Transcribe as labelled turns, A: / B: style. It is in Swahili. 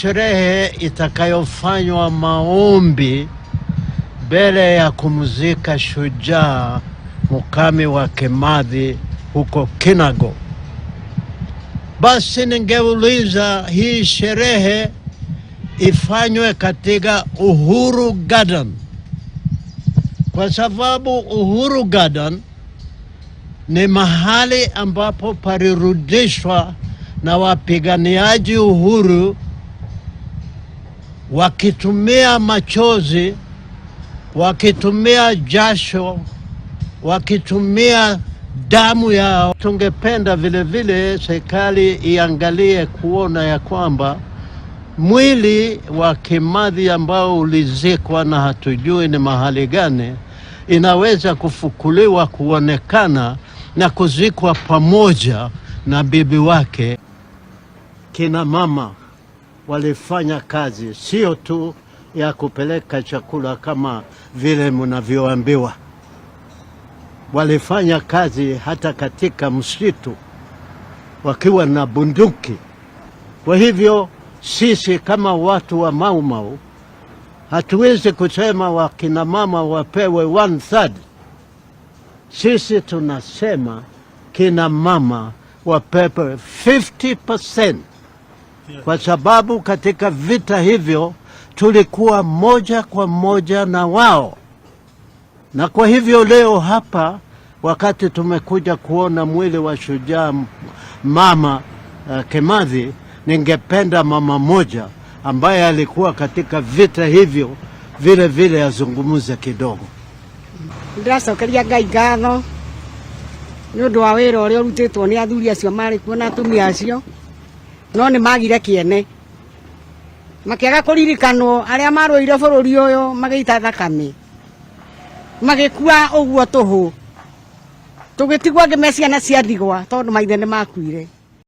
A: sherehe itakayofanywa maombi mbele ya kumzika shujaa Mukami wa Kimathi huko Kinago. Basi ningeuliza hii sherehe ifanywe katika Uhuru Garden, kwa sababu Uhuru Garden ni mahali ambapo palirudishwa na wapiganiaji uhuru wakitumia machozi, wakitumia jasho, wakitumia damu yao. Tungependa vile vile serikali iangalie kuona ya kwamba mwili wa Kimathi ambao ulizikwa na hatujui ni mahali gani, inaweza kufukuliwa kuonekana na kuzikwa pamoja na bibi wake. Kina mama walifanya kazi sio tu ya kupeleka chakula kama vile mnavyoambiwa. Walifanya kazi hata katika msitu wakiwa na bunduki. Kwa hivyo sisi kama watu wa Mau Mau hatuwezi kusema wakina mama wapewe 1/3. Sisi tunasema kina mama wapewe 50%, kwa sababu katika vita hivyo tulikuwa moja kwa moja na wao. Na kwa hivyo leo hapa, wakati tumekuja kuona mwili wa shujaa mama Kimathi, ningependa mama moja ambaye alikuwa katika vita hivyo vile vile azungumuze kidogo.
B: Ndacokeria Ngai ngatho ni undu wa wira uria urutitwo ni athuri acio mari kuo na atumia acio, no ni magire kiene makiaga kuririkanwo aria marũire bururi uyu magĩita thakame magĩkua ũguo tũhũ tũgĩtigwo angĩ me ciana cia ndigwa tondu maithe nĩ makuire.